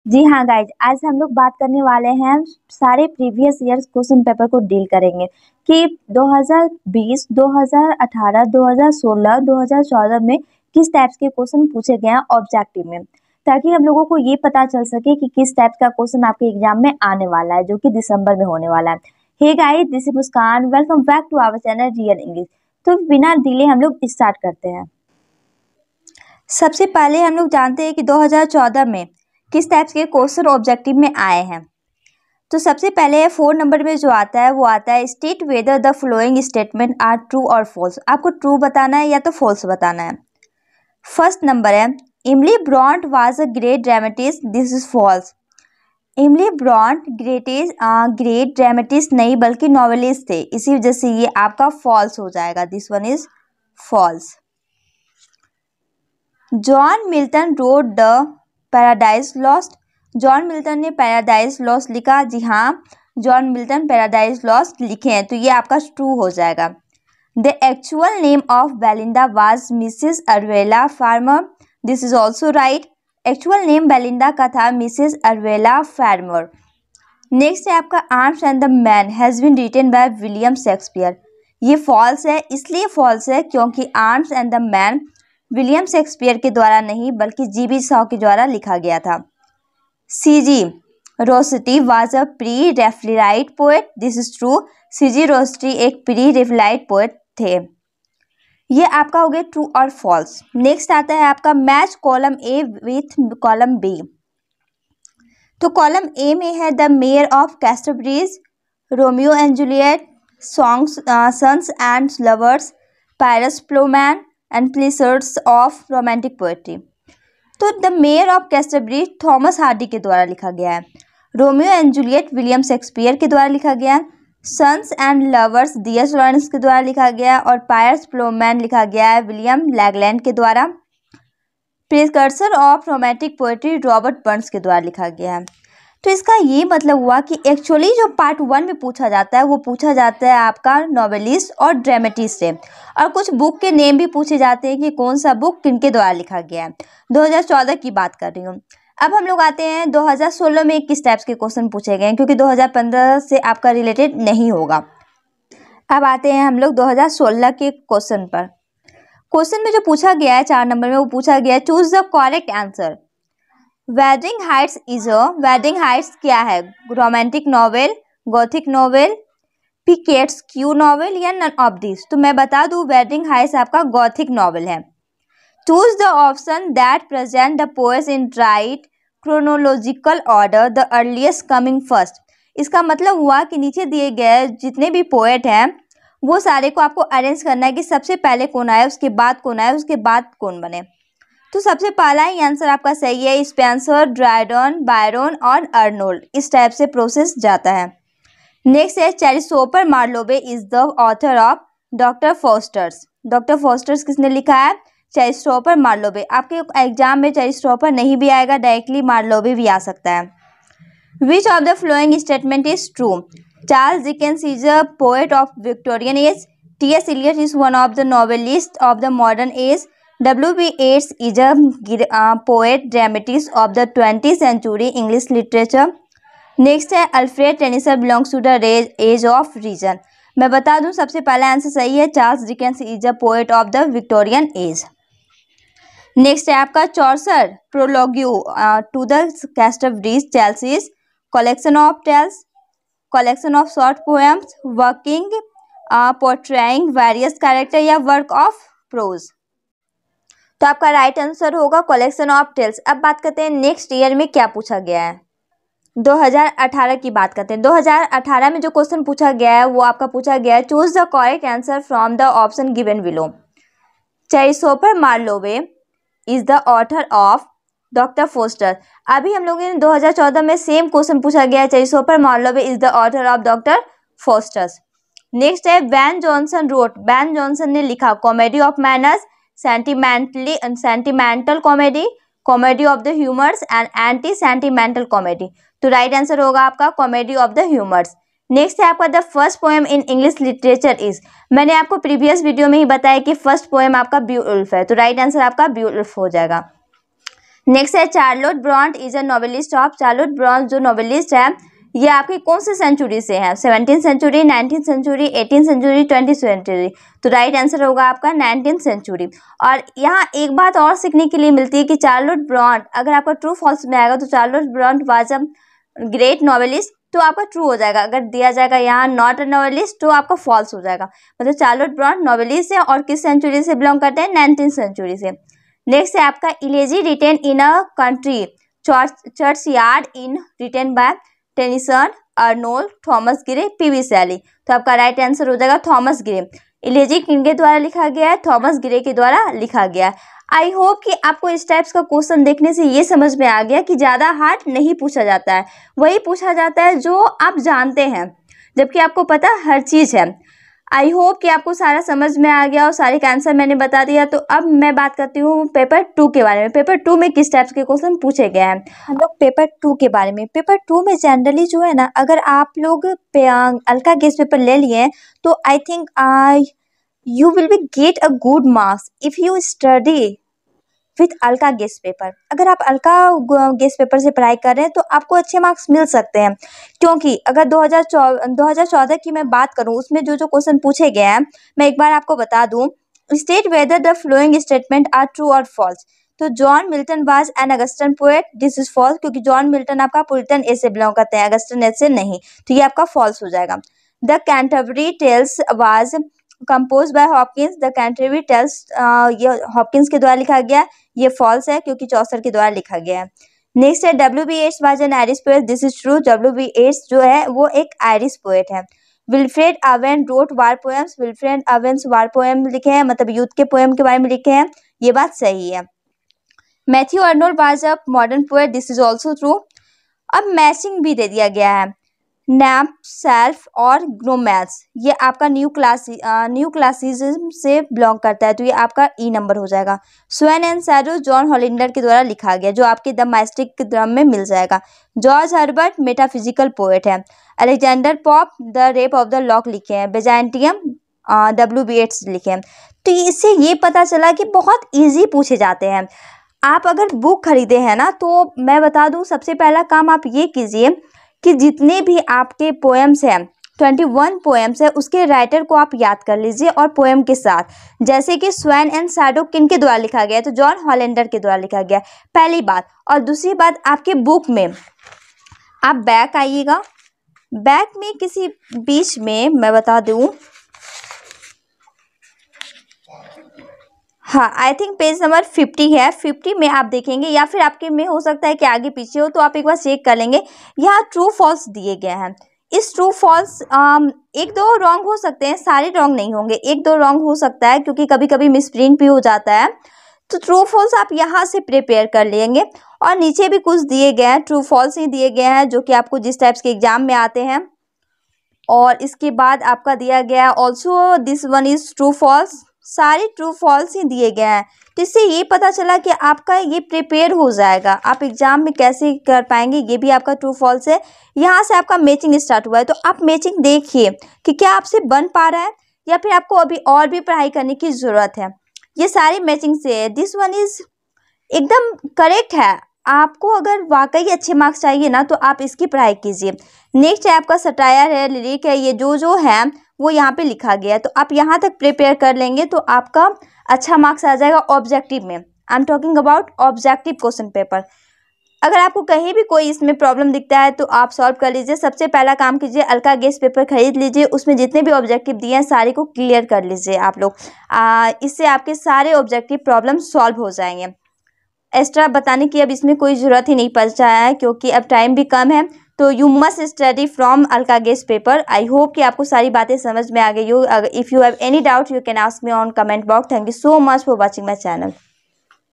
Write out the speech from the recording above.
जी हाँ गाइज, आज हम लोग बात करने वाले हैं सारे प्रीवियस ईयर्स क्वेश्चन पेपर को डील करेंगे कि 2020, 2018, 2016, 2014 में किस टाइप्स के क्वेश्चन पूछे गए हैं ऑब्जेक्टिव में, ताकि हम लोगों को ये पता चल सके कि किस टाइप का क्वेश्चन आपके एग्जाम में आने वाला है, जो कि दिसंबर में होने वाला है। Hey guys, this is Muskan, welcome back to our channel real English. तो बिना डिले हम लोग स्टार्ट करते हैं। सबसे पहले हम लोग जानते हैं कि 2014 में किस टाइप्स के क्वेश्चन ऑब्जेक्टिव में आए हैं। तो सबसे पहले 4 नंबर में जो आता है वो आता है state whether the following statements are true और फॉल्स। आपको ट्रू बताना है या तो फॉल्स बताना है। फर्स्ट नंबर है Emily Bronte was a great dramatist, this is false. Emily Bronte great dramatist नहीं बल्कि नॉवेलिस्ट थे, इसी वजह से ये आपका फॉल्स हो जाएगा, this one is false. John Milton wrote the Paradise Lost, John Milton ने पैराडाइज लॉस्ट लिखा। जी हाँ, जॉन मिल्टन पैराडाइज लॉस्ट लिखे हैं, तो ये आपका ट्रू हो जाएगा। The actual name of Belinda was Mrs अरवेला Farmer, this is also right. Actual name Belinda का था मिसेस अरवेला फार्मर। नेक्स्ट है आपका Arms and the Man has been written by William Shakespeare, ये फॉल्स है। इसलिए फॉल्स है क्योंकि Arms and the Man William Shakespeare के द्वारा नहीं बल्कि जी.बी. शॉ के द्वारा लिखा गया था। C G. Rossetti was a pre Raphaelite poet, this is true. C G. Rossetti एक प्री रेफ्लिराइट पोएट थे। ये आपका हो गया ट्रू और फॉल्स। नेक्स्ट आता है आपका match column A with column B. तो कॉलम ए में है the mayor of Casterbridge, Romeo and Juliet, songs sons and lovers, Piers Plowman and pleasures of romantic poetry. तो the mayor of Casterbridge Thomas Hardy के द्वारा लिखा गया है। Romeo and Juliet William Shakespeare के द्वारा लिखा गया है। Sons and lovers D S. Lawrence के द्वारा लिखा गया है। और पायरस प्लोमैन लिखा गया है विलियम लैगलैंड के द्वारा। Precursor of romantic poetry Robert Burns के द्वारा लिखा गया है। तो इसका ये मतलब हुआ कि एक्चुअली जो पार्ट 1 में पूछा जाता है वो पूछा जाता है आपका नॉवेलिस्ट और ड्रामेटिस्ट से, और कुछ बुक के नेम भी पूछे जाते हैं कि कौन सा बुक किनके द्वारा लिखा गया है। 2014 की बात कर रही हूँ। अब हम लोग आते हैं 2016 में किस टाइप्स के क्वेश्चन पूछे गए हैं, क्योंकि 2015 से आपका रिलेटेड नहीं होगा। अब आते हैं हम लोग 2016 के क्वेश्चन पर। क्वेश्चन में जो पूछा गया है 4 नंबर में, वो पूछा गया है choose the correct answer. Wedding Heights क्या है? Romantic novel, Gothic novel, pickets Q novel या नन ऑफ दिस? तो मैं बता दूं वेडिंग हाइट्स आपका गॉथिक नॉवेल है। Choose the option that present the poets in right chronological order, the earliest coming first. इसका मतलब हुआ कि नीचे दिए गए जितने भी पोएट हैं वो सारे को आपको अरेंज करना है कि सबसे पहले कौन आए, उसके बाद कौन आए, उसके बाद कौन बने। तो सबसे पहला ही आंसर आपका सही है, स्पेंसर, ड्रायडन, बायरन और अर्नोल्ड। इस टाइप से प्रोसेस जाता है। नेक्स्ट है Christopher Marlowe is the author of Doctor Faustus. Doctor Faustus किसने लिखा है? चेरिसोपर मार्लोवे। आपके एग्जाम में चेरिसोपर नहीं भी आएगा, डायरेक्टली मार्लोवे भी आ सकता है। Which of the following statement is true? Charles Dickens is a poet of Victorian age, TS. Eliot is one of the novelist of the modern age, W.B. Yeats is a poet dramatist of the 20th century English literature. Next है Alfred Tennyson belongs to the age of reason. मैं बता दूं सबसे पहला answer सही है, Charles Dickens is a poet of the Victorian age. Next है आपका Chaucer prologue to the Casterbridge tales is collection of tales, collection of short poems, working portraying various character या वर्क ऑफ प्रोज। तो आपका right answer होगा collection of tales. अब बात करते हैं नेक्स्ट ईयर में क्या पूछा गया है। 2018 की बात करते हैं। 2018 में जो क्वेश्चन पूछा गया है वो आपका पूछा गया है choose the correct answer from the option given below. Christopher Marlowe is the author of doctor Faustus. अभी हम लोगों ने 2014 में सेम क्वेश्चन पूछा गया है, Christopher Marlowe is the author of doctor Faustus. Next है Ben Jonson wrote, Ben Jonson ने लिखा comedy of manners, sentimental comedy, comedy of the humours and anti sentimental comedy. तो राइट आंसर होगा आपका comedy of the humours. Next है आपका the first poem in English literature is. मैंने आपको previous video में ही बताया कि फर्स्ट पोएम आपका ब्यूवुल्फ है, तो राइट आंसर आपका ब्यूवुल्फ हो जाएगा। नेक्स्ट है Charlotte Bronte is a novelist of. Charlotte Bronte जो नॉवेलिस्ट है ये आपकी कौन सी सेंचुरी से है? 17th century, 19th century, 18th century, 20th century. तो राइट आंसर होगा आपका 19th सेंचुरी। और यहाँ एक बात और सीखने के लिए मिलती है कि चार्लोट ब्रॉन्ट, अगर आपका ट्रू फॉल्स में आएगा तो Charlotte Bronte was a great novelist तो आपका ट्रू हो जाएगा। अगर दिया जाएगा यहाँ नॉट अ नॉवेलिस्ट तो आपका फॉल्स हो जाएगा। मतलब चार्लोट ब्रॉन्ट नॉवेलिस्ट है और किस सेंचुरी से बिलोंग करते हैं? 19th सेंचुरी से। नेक्स्ट है आपका elegy written in a country churchyard in written by Tennyson, Arnold, Thomas Gray, PV Shelley. तो आपका राइट आंसर हो जाएगा थॉमस ग्रे। इलेजी किनके द्वारा लिखा गया है? थॉमस ग्रे के द्वारा लिखा गया है। आई होप कि आपको इस टाइप्स का क्वेश्चन देखने से ये समझ में आ गया कि ज़्यादा हार्ड नहीं पूछा जाता है, वही पूछा जाता है जो आप जानते हैं, जबकि आपको पता हर चीज़ है। आई होप कि आपको सारा समझ में आ गया और सारे का आंसर मैंने बता दिया। तो अब मैं बात करती हूँ पेपर 2 के बारे में। पेपर 2 में किस टाइप्स के क्वेश्चन पूछे गए हैं हम लोग पेपर 2 के बारे में। पेपर 2 में जनरली जो है ना, अगर आप लोग अलका गेस्ट पेपर ले लिए तो I think you will be get a good marks if you study with Alka guest paper. अगर आप अलका गेस्ट पेपर से पढ़ाई कर रहे हैं तो आपको अच्छे मार्क्स मिल सकते हैं, क्योंकि अगर 2014 की मैं बात करूं उसमें जो जो क्वेश्चन पूछे गए हैं मैं एक बार आपको बता दूं। State whether the following statement are true और फॉल्स। तो John Milton was an Augustan poet, this is false, क्योंकि जॉन मिल्टन आपका पुरिटन एज से बिलोंग करते हैं, अगस्टन एज से नहीं, तो ये आपका फॉल्स हो जाएगा। The Canterbury Tales was compose by Hopkins, the Canterbury Tales ये हॉपकिंस के द्वारा लिखा गया, ये फॉल्स है क्योंकि चौसर के द्वारा लिखा गया है। नेक्स्ट है W.B. Yeats was an Irish poet, this is true. W.B. Yeats जो है वो एक आयरिश पोएट है। Wilfred Owen wrote war poems, Wilfred Owen's war poem लिखे हैं, मतलब युद्ध के पोएम के बारे में लिखे हैं, ये बात सही है। Matthew Arnold was a modern poet, this is also true. अब मैचिंग भी दे दिया गया है, नैप, सेल्फ और ग्नोमैथ्स, ये आपका न्यू क्लासिज्म से बिलोंग करता है, तो ये आपका ई नंबर हो जाएगा। स्वेन एंड शैडो जॉन हॉलिंडर के द्वारा लिखा गया, जो आपके द माइस्टिक ड्रम में मिल जाएगा। जॉर्ज हर्बर्ट मेटाफिजिकल पोएट है। Alexander Pope the rape of the lock लिखे हैं। बेजाइंटियम W.B. येट्स लिखे हैं। तो इससे ये पता चला कि बहुत ईजी पूछे जाते हैं। आप अगर बुक खरीदे हैं ना, तो मैं बता दूं सबसे पहला काम आप ये कीजिए कि जितने भी आपके पोएम्स हैं 21 पोएम्स है, उसके राइटर को आप याद कर लीजिए और पोएम के साथ, जैसे कि स्वेन एंड शैडो किन के द्वारा लिखा गया है, तो जॉन हॉलेंडर के द्वारा लिखा गया, पहली बात। और दूसरी बात, आपके बुक में आप बैक आइएगा, बैक में किसी बीच में मैं बता दूं, हाँ आई थिंक पेज नंबर 50 है, 50 में आप देखेंगे, या फिर आपके में हो सकता है कि आगे पीछे हो, तो आप एक बार चेक कर लेंगे। यहाँ ट्रू फॉल्स दिए गए हैं। इस ट्रू फॉल्स एक दो रॉन्ग हो सकते हैं, सारे रॉन्ग नहीं होंगे, एक दो रॉन्ग हो सकता है क्योंकि कभी कभी मिसप्रिंट भी हो जाता है। तो ट्रू फॉल्स आप यहाँ से प्रिपेयर कर लेंगे। और नीचे भी कुछ दिए गए हैं, ट्रू फॉल्स ही दिए गए हैं, जो कि आपको जिस टाइप्स के एग्जाम में आते हैं। और इसके बाद आपका दिया गया है also this one is true false, सारे ट्रू फॉल्स ही दिए गए हैं। तो इससे ये पता चला कि आपका ये प्रिपेयर हो जाएगा, आप एग्जाम में कैसे कर पाएंगे, ये भी आपका ट्रू फॉल्स है। यहाँ से आपका मैचिंग स्टार्ट हुआ है, तो आप मैचिंग देखिए कि क्या आपसे बन पा रहा है या फिर आपको अभी और भी पढ़ाई करने की ज़रूरत है। ये सारी मैचिंग से है, दिस वन इज एकदम करेक्ट है। आपको अगर वाकई अच्छे मार्क्स चाहिए ना, तो आप इसकी पढ़ाई कीजिए। नेक्स्ट है आपका सटायर है, लिरिक है, ये जो है वो यहाँ पे लिखा गया है, तो आप यहाँ तक प्रिपेयर कर लेंगे तो आपका अच्छा मार्क्स आ जाएगा ऑब्जेक्टिव में। I am talking about objective question paper. अगर आपको कहीं भी कोई इसमें प्रॉब्लम दिखता है तो आप सॉल्व कर लीजिए। सबसे पहला काम कीजिए, अलका गेस्ट पेपर खरीद लीजिए, उसमें जितने भी ऑब्जेक्टिव दिए हैं सारे को क्लियर कर लीजिए आप लोग। इससे आपके सारे ऑब्जेक्टिव प्रॉब्लम सॉल्व हो जाएंगे। एक्स्ट्रा बताने की अब इसमें कोई ज़रूरत ही नहीं पड़ रहा है, क्योंकि अब टाइम भी कम है। तो you must study from Alka guest paper. I hope कि आपको सारी बातें समझ में आ गई हो। If you have any doubt you can ask me on comment box. Thank you so much for watching my channel.